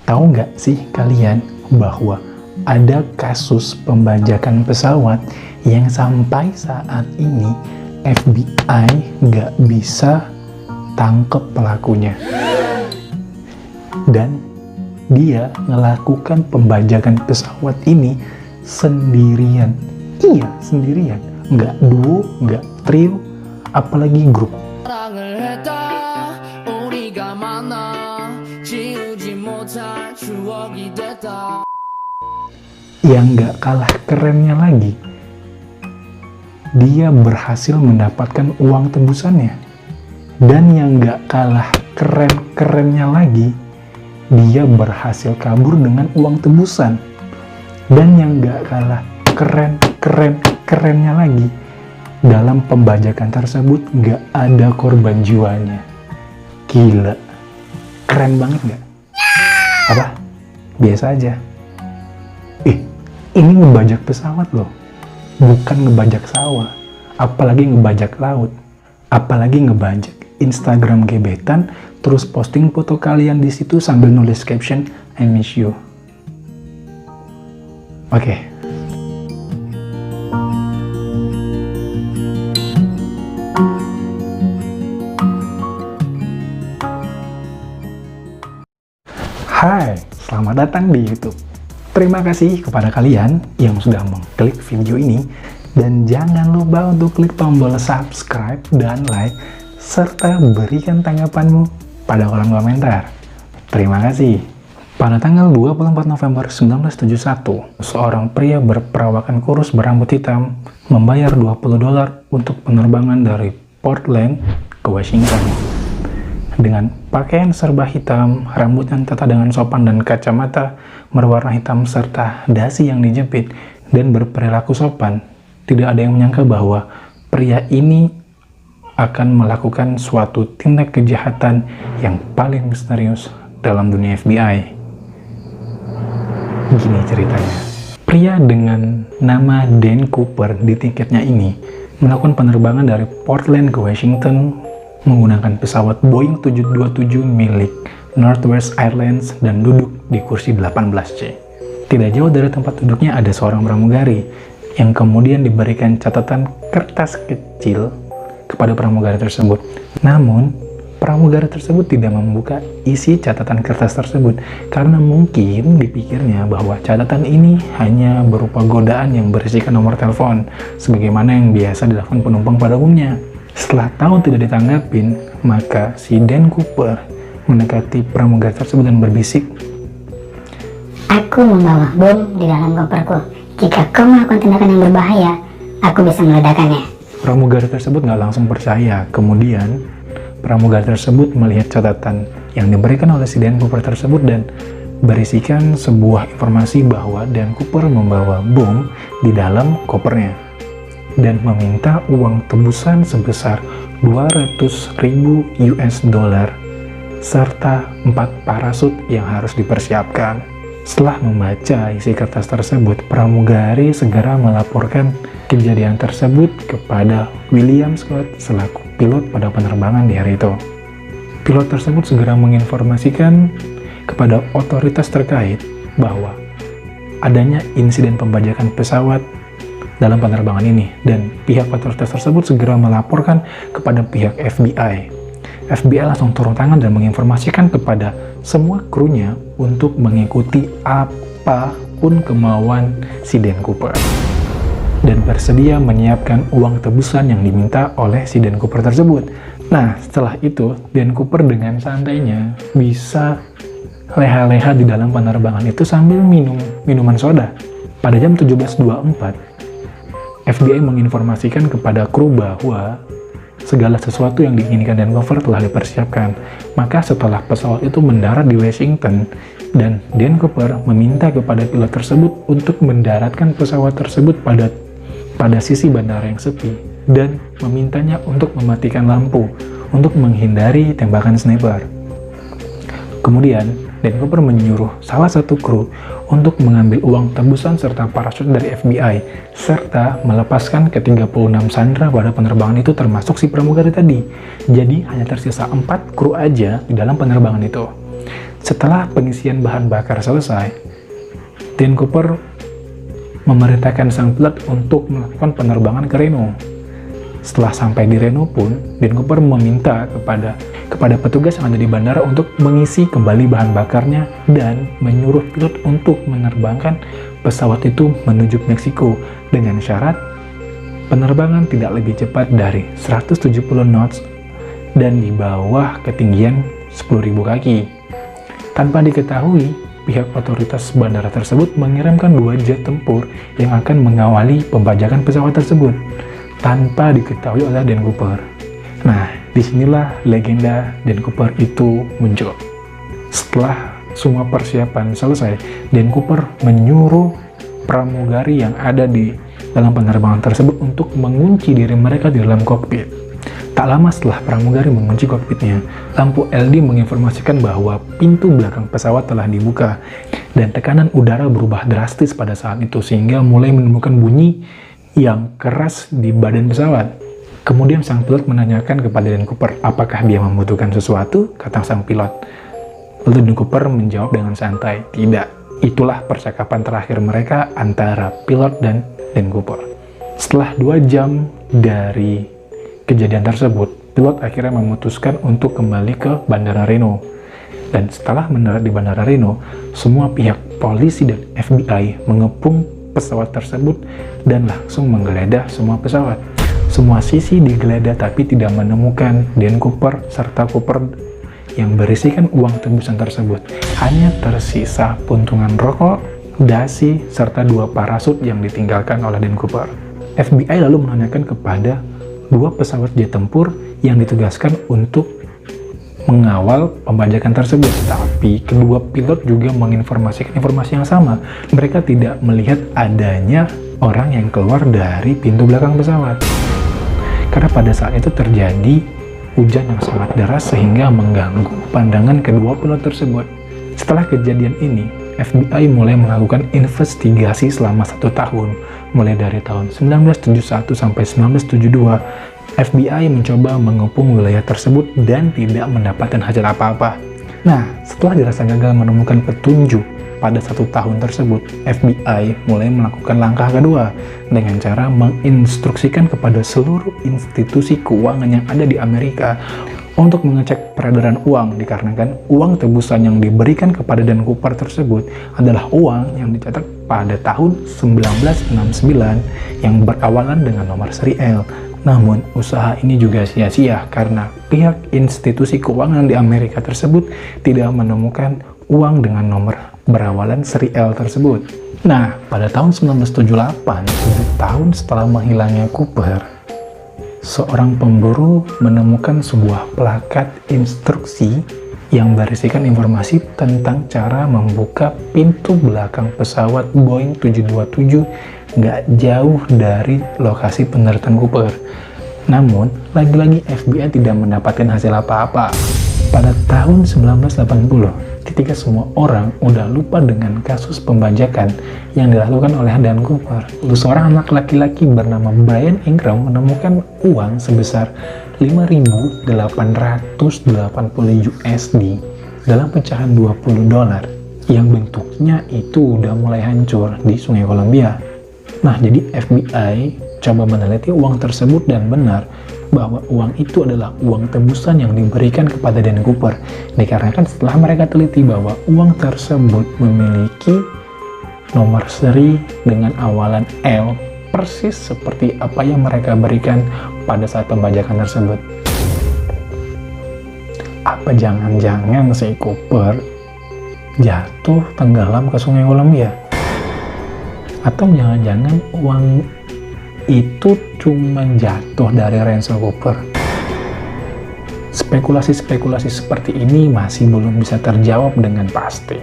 Tahu nggak sih kalian bahwa ada kasus pembajakan pesawat yang sampai saat ini FBI nggak bisa tangkep pelakunya. Dan dia melakukan pembajakan pesawat ini sendirian. Iya, sendirian. Nggak duo, nggak trio, apalagi grup. Yang nggak kalah kerennya lagi, dia berhasil mendapatkan uang tebusannya. Dan yang nggak kalah keren-kerennya lagi, dia berhasil kabur dengan uang tebusan. Dan yang nggak kalah keren-kerennya lagi, dalam pembajakan tersebut nggak ada korban jiwanya. Gila, keren banget nggak? Apa? Biasa aja. Ini ngebajak pesawat loh, bukan ngebajak sawah, apalagi ngebajak laut, apalagi ngebajak Instagram gebetan, terus posting foto kalian di situ sambil nulis caption I miss you. Oke. Hai, selamat datang di YouTube. Terima kasih kepada kalian yang sudah mengklik video ini, dan jangan lupa untuk klik tombol subscribe dan like, serta berikan tanggapanmu pada kolom komentar. Terima kasih. Pada tanggal 24 November 1971, seorang pria berperawakan kurus berambut hitam membayar $20 untuk penerbangan dari Portland ke Washington. Dengan pakaian serba hitam, rambut yang tertata dengan sopan dan kacamata berwarna hitam serta dasi yang dijepit dan berperilaku sopan, tidak ada yang menyangka bahwa pria ini akan melakukan suatu tindak kejahatan yang paling misterius dalam dunia FBI. Gini ceritanya. Pria dengan nama Dan Cooper di tiketnya ini melakukan penerbangan dari Portland ke Washington menggunakan pesawat Boeing 727 milik Northwest Airlines dan duduk di kursi 18C. Tidak jauh dari tempat duduknya ada seorang pramugari yang kemudian diberikan catatan kertas kecil kepada pramugari tersebut. Namun, pramugari tersebut tidak membuka isi catatan kertas tersebut karena mungkin dipikirnya bahwa catatan ini hanya berupa godaan yang berisikan nomor telepon, sebagaimana yang biasa dilakukan penumpang pada umumnya. Setelah tahu tidak ditanggapin, maka si Dan Cooper mendekati pramugari tersebut dan berbisik, "Aku membawa bom di dalam koperku. Jika kau melakukan tindakan yang berbahaya, aku bisa meledakannya." Pramugari tersebut nggak langsung percaya. Kemudian, pramugari tersebut melihat catatan yang diberikan oleh si Dan Cooper tersebut dan berisikan sebuah informasi bahwa Dan Cooper membawa bom di dalam kopernya dan meminta uang tebusan sebesar $200.000 serta 4 parasut yang harus dipersiapkan. Setelah membaca isi kertas tersebut, pramugari segera melaporkan kejadian tersebut kepada William Scott selaku pilot pada penerbangan di hari itu. Pilot tersebut segera menginformasikan kepada otoritas terkait bahwa adanya insiden pembajakan pesawat dalam penerbangan ini, dan pihak otoritas tersebut segera melaporkan kepada pihak FBI. FBI langsung turun tangan dan menginformasikan kepada semua krunya untuk mengikuti apapun kemauan si Dan Cooper dan bersedia menyiapkan uang tebusan yang diminta oleh si Dan Cooper tersebut. Nah, setelah itu Dan Cooper dengan santainya bisa leha-leha di dalam penerbangan itu sambil minum minuman soda. Pada jam 17.24, FBI menginformasikan kepada kru bahwa segala sesuatu yang diinginkan Dan Cooper telah dipersiapkan. Maka setelah pesawat itu mendarat di Washington, dan Dan Cooper meminta kepada pilot tersebut untuk mendaratkan pesawat tersebut pada sisi bandara yang sepi, dan memintanya untuk mematikan lampu untuk menghindari tembakan sniper. Kemudian, Dan Cooper menyuruh salah satu kru untuk mengambil uang tebusan serta parasut dari FBI, serta melepaskan ke-36 sandera pada penerbangan itu termasuk si pramugari tadi. Jadi hanya tersisa 4 kru aja di dalam penerbangan itu. Setelah pengisian bahan bakar selesai, Dan Cooper memerintahkan sang pilot untuk melakukan penerbangan ke Reno. Setelah sampai di Reno pun, Dan Cooper meminta kepada petugas yang ada di bandara untuk mengisi kembali bahan bakarnya dan menyuruh pilot untuk menerbangkan pesawat itu menuju Meksiko dengan syarat penerbangan tidak lebih cepat dari 170 knots dan di bawah ketinggian 10.000 kaki. Tanpa diketahui, pihak otoritas bandara tersebut mengirimkan 2 jet tempur yang akan mengawali pembajakan pesawat tersebut tanpa diketahui oleh Dan Cooper. Nah, disinilah legenda Dan Cooper itu muncul. Setelah semua persiapan selesai, Dan Cooper menyuruh pramugari yang ada di dalam penerbangan tersebut untuk mengunci diri mereka di dalam kokpit. Tak lama setelah pramugari mengunci kokpitnya, lampu LED menginformasikan bahwa pintu belakang pesawat telah dibuka dan tekanan udara berubah drastis pada saat itu sehingga mulai menemukan bunyi yang keras di badan pesawat. Kemudian sang pilot menanyakan kepada Dan Cooper apakah dia membutuhkan sesuatu, kata sang pilot. Lalu Dan Cooper menjawab dengan santai, tidak. Itulah percakapan terakhir mereka antara pilot dan Dan Cooper. Setelah 2 jam dari kejadian tersebut, pilot akhirnya memutuskan untuk kembali ke Bandara Reno. Dan setelah mendarat di Bandara Reno, semua pihak polisi dan FBI mengepung pesawat tersebut dan langsung menggeledah semua pesawat. Semua sisi digeledah tapi tidak menemukan Dan Cooper serta Cooper yang berisikan uang tebusan tersebut. Hanya tersisa puntungan rokok, dasi, serta 2 parasut yang ditinggalkan oleh Dan Cooper. FBI lalu menanyakan kepada 2 pesawat jet tempur yang ditugaskan untuk mengawal pembajakan tersebut. Tapi kedua pilot juga menginformasikan informasi yang sama. Mereka tidak melihat adanya orang yang keluar dari pintu belakang pesawat. Karena pada saat itu terjadi hujan yang sangat deras sehingga mengganggu pandangan kedua pilot tersebut. Setelah kejadian ini, FBI mulai melakukan investigasi selama 1 tahun. Mulai dari tahun 1971 sampai 1972, FBI mencoba mengepung wilayah tersebut dan tidak mendapatkan hasil apa-apa. Nah, setelah dirasa gagal menemukan petunjuk pada 1 tahun tersebut, FBI mulai melakukan langkah kedua dengan cara menginstruksikan kepada seluruh institusi keuangan yang ada di Amerika untuk mengecek peredaran uang, dikarenakan uang tebusan yang diberikan kepada Dan Cooper tersebut adalah uang yang dicetak pada tahun 1969 yang berawalan dengan nomor seri L. Namun, usaha ini juga sia-sia karena pihak institusi keuangan di Amerika tersebut tidak menemukan uang dengan nomor berawalan seri L tersebut. Nah, pada tahun 1978, 7 tahun setelah menghilangnya Cooper, seorang pemburu menemukan sebuah plakat instruksi yang berisikan informasi tentang cara membuka pintu belakang pesawat Boeing 727 nggak jauh dari lokasi pendaratan Cooper. Namun, lagi-lagi FBI tidak mendapatkan hasil apa-apa. Pada tahun 1980, ketika semua orang udah lupa dengan kasus pembajakan yang dilakukan oleh Dan Cooper, seorang anak laki-laki bernama Brian Ingram menemukan uang sebesar 5.880 USD dalam pecahan $20 yang bentuknya itu udah mulai hancur di Sungai Columbia. Nah, jadi FBI coba meneliti uang tersebut dan benar bahwa uang itu adalah uang tebusan yang diberikan kepada Dan Cooper. Dikarenakan setelah mereka teliti bahwa uang tersebut memiliki nomor seri dengan awalan L, persis seperti apa yang mereka berikan pada saat pembajakan tersebut. Apa jangan-jangan si Cooper jatuh tenggelam ke Sungai Columbia? Atau jangan-jangan uang itu cuma jatuh dari ransel Cooper? Spekulasi-spekulasi seperti ini masih belum bisa terjawab dengan pasti.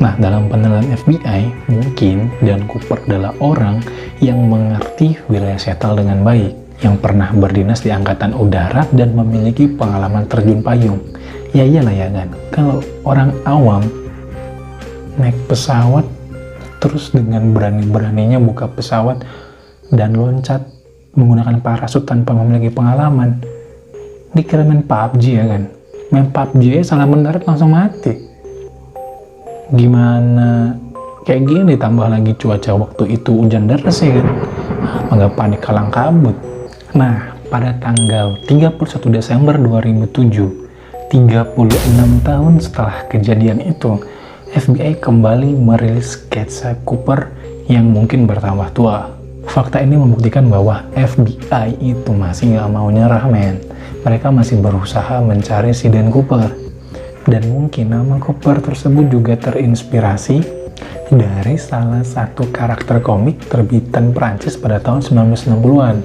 Nah, dalam penelitian FBI, mungkin Dan Cooper adalah orang yang mengerti wilayah Seattle dengan baik, yang pernah berdinas di Angkatan Udara dan memiliki pengalaman terjun payung. Ya iyalah ya kan, kalau orang awam naik pesawat terus dengan berani-beraninya buka pesawat dan loncat menggunakan parasut tanpa memiliki pengalaman, dikira main PUBG ya kan. Main PUBG salah mendarat langsung mati. Gimana kayak gini, ditambah lagi cuaca waktu itu hujan deras ya kan, nggak panik kalang kabut. Nah, pada tanggal 31 Desember 2007, 36 tahun setelah kejadian itu, FBI kembali merilis sketsa Cooper yang mungkin bertambah tua. Fakta ini membuktikan bahwa FBI itu masih nggak mau nyerah, men. Mereka masih berusaha mencari si Dan Cooper. Dan mungkin nama Cooper tersebut juga terinspirasi dari salah satu karakter komik terbitan Prancis pada tahun 1960-an.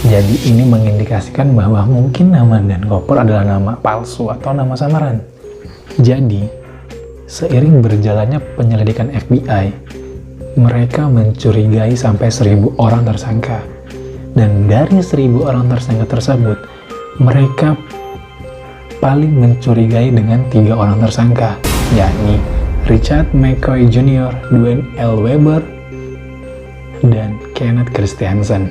Jadi ini mengindikasikan bahwa mungkin nama Dan Cooper adalah nama palsu atau nama samaran. Jadi, seiring berjalannya penyelidikan FBI, mereka mencurigai sampai 1.000 orang tersangka. Dan dari 1.000 orang tersangka tersebut, mereka paling mencurigai dengan 3 orang tersangka, yakni Richard McCoy Jr., Dwayne L. Weber, dan Kenneth Christiansen.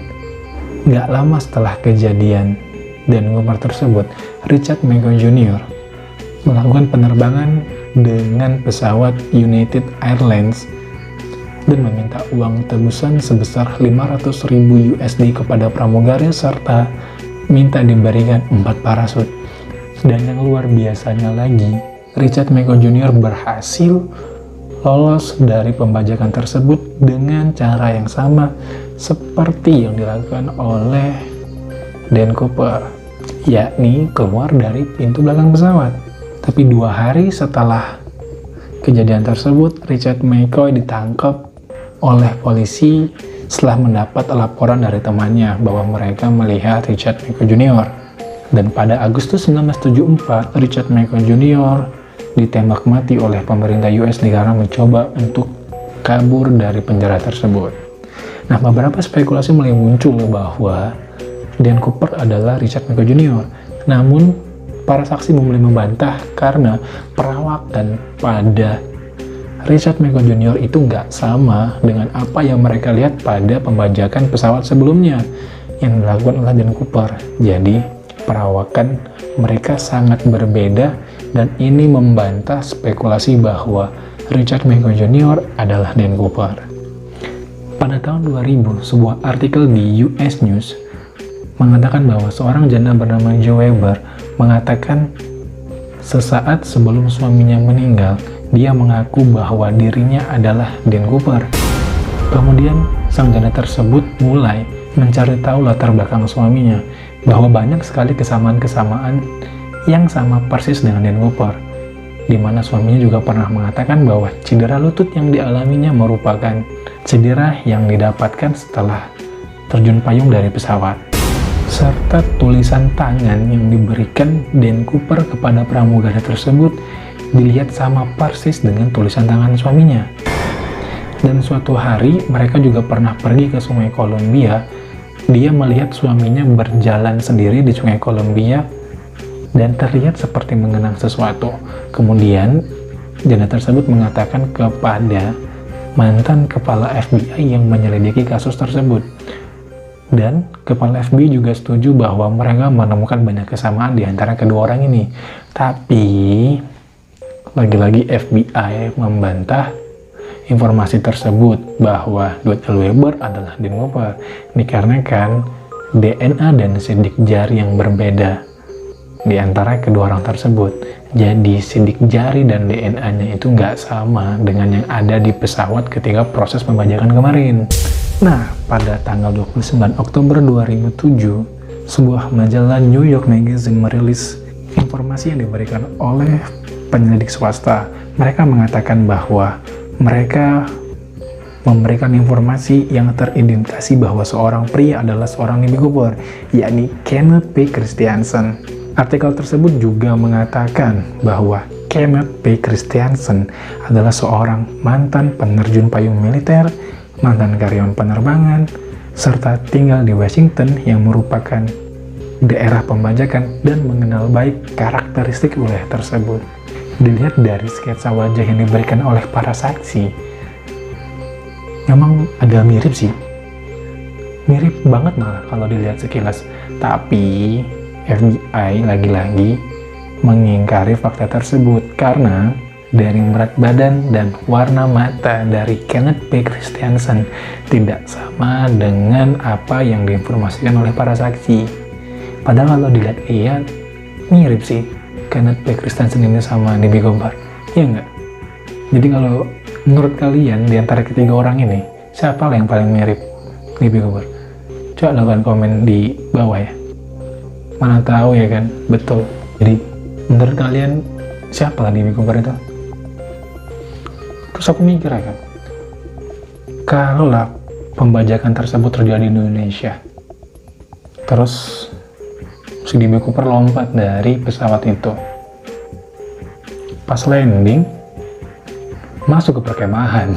Gak lama setelah kejadian Dan Cooper tersebut, Richard McCoy Jr. melakukan penerbangan dengan pesawat United Airlines dan meminta uang tebusan sebesar 500.000 USD kepada pramugari serta minta diberikan 4 parasut. Dan yang luar biasanya lagi, Richard McCoy Jr. berhasil lolos dari pembajakan tersebut dengan cara yang sama seperti yang dilakukan oleh Dan Cooper, yakni keluar dari pintu belakang pesawat. Tapi 2 hari setelah kejadian tersebut, Richard McCoy ditangkap oleh polisi setelah mendapat laporan dari temannya bahwa mereka melihat Richard McCoy Jr. Dan pada Agustus 1974, Richard McCoy Jr. ditembak mati oleh pemerintah US karena mencoba untuk kabur dari penjara tersebut. Nah, beberapa spekulasi mulai muncul bahwa Dan Cooper adalah Richard McCoy Jr. Namun, para saksi mulai membantah karena perawakan pada Richard McCoy Jr. itu nggak sama dengan apa yang mereka lihat pada pembajakan pesawat sebelumnya yang dilakukan oleh Dan Cooper. Jadi, perawakan mereka sangat berbeda dan ini membantah spekulasi bahwa Richard McCoy Jr. adalah Dan Cooper. Pada tahun 2000, sebuah artikel di US News mengatakan bahwa seorang janda bernama Joe Weber mengatakan sesaat sebelum suaminya meninggal, dia mengaku bahwa dirinya adalah Dan Cooper. Kemudian, sang janda tersebut mulai mencari tahu latar belakang suaminya, bahwa banyak sekali kesamaan-kesamaan yang sama persis dengan Dan Cooper, di mana suaminya juga pernah mengatakan bahwa cedera lutut yang dialaminya merupakan cedera yang didapatkan setelah terjun payung dari pesawat, serta tulisan tangan yang diberikan Dan Cooper kepada pramugari tersebut dilihat sama persis dengan tulisan tangan suaminya. Dan suatu hari mereka juga pernah pergi ke Sungai Columbia. Dia melihat suaminya berjalan sendiri di Sungai Columbia dan terlihat seperti mengenang sesuatu. Kemudian janda tersebut mengatakan kepada mantan kepala FBI yang menyelidiki kasus tersebut. Dan kepala FBI juga setuju bahwa mereka menemukan banyak kesamaan di antara kedua orang ini. Tapi lagi-lagi FBI membantah informasi tersebut bahwa Dwayne L. Weber adalah Dan Cooper, dikarenakan DNA dan sidik jari yang berbeda di antara kedua orang tersebut. Jadi sidik jari dan DNA-nya itu nggak sama dengan yang ada di pesawat ketika proses pembajakan kemarin. Nah, pada tanggal 29 Oktober 2007, sebuah majalah New York Magazine merilis informasi yang diberikan oleh penyelidik swasta. Mereka mengatakan bahwa mereka memberikan informasi yang teridentifikasi bahwa seorang pria adalah seorang Dan Cooper, yakni Kenneth P. Christiansen. Artikel tersebut juga mengatakan bahwa Kenneth P. Christiansen adalah seorang mantan penerjun payung militer, mantan karyawan penerbangan, serta tinggal di Washington yang merupakan daerah pembajakan dan mengenal baik karakteristik wilayah tersebut. Dilihat dari sketsa wajah yang diberikan oleh para saksi, memang agak mirip sih. Mirip banget malah kalau dilihat sekilas. Tapi FBI lagi-lagi mengingkari fakta tersebut karena dari berat badan dan warna mata dari Kenneth P. Christiansen tidak sama dengan apa yang diinformasikan oleh para saksi. Padahal kalau dilihat iya, mirip sih Kenneth P. Christiansen ini sama Nibby Gombar, iya nggak? Jadi kalau menurut kalian di antara ketiga orang ini, siapa lah yang paling mirip Nibby Gombar? Coba lakukan komen di bawah ya. Mana tahu ya kan, betul. Jadi menurut kalian siapa lah Nibby Gombar itu? Terus aku mikir ya kan, kalau lah pembajakan tersebut terjadi di Indonesia, terus si Nibby Cooper lompat dari pesawat itu, pas landing masuk ke perkemahan,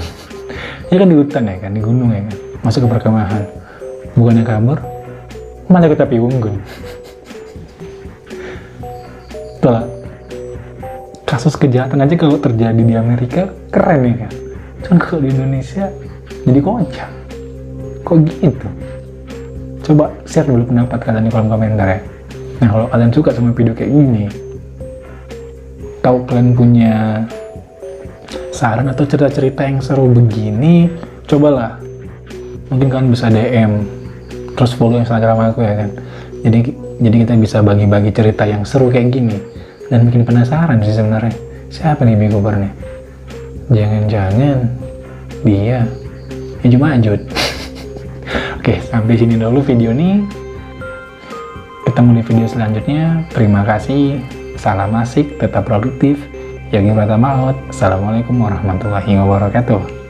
ya kan di hutan ya kan, di gunung ya kan, masuk ke perkemahan, bukannya kabur, malah ke tepi unggun. Itulah kasus kejahatan aja kalau terjadi di Amerika keren ya kan, cuman kalau di Indonesia jadi kocak. Kok gitu? Coba share dulu pendapat kalian di kolom komentar ya. Nah, kalau kalian suka sama video kayak gini, tahu kalian punya saran atau cerita-cerita yang seru begini, cobalah, mungkin kalian bisa DM terus follow Instagram aku ya kan. Jadi kita bisa bagi-bagi cerita yang seru kayak gini. Dan bikin penasaran sih sebenarnya, siapa nih Nibby Cooper nih? Jangan-jangan dia cuma Ajud. Oke, sampai sini dulu video ini. Ketemu di video selanjutnya. Terima kasih. Salam asik, tetap produktif. Yogi Pratama out. Assalamualaikum warahmatullahi wabarakatuh.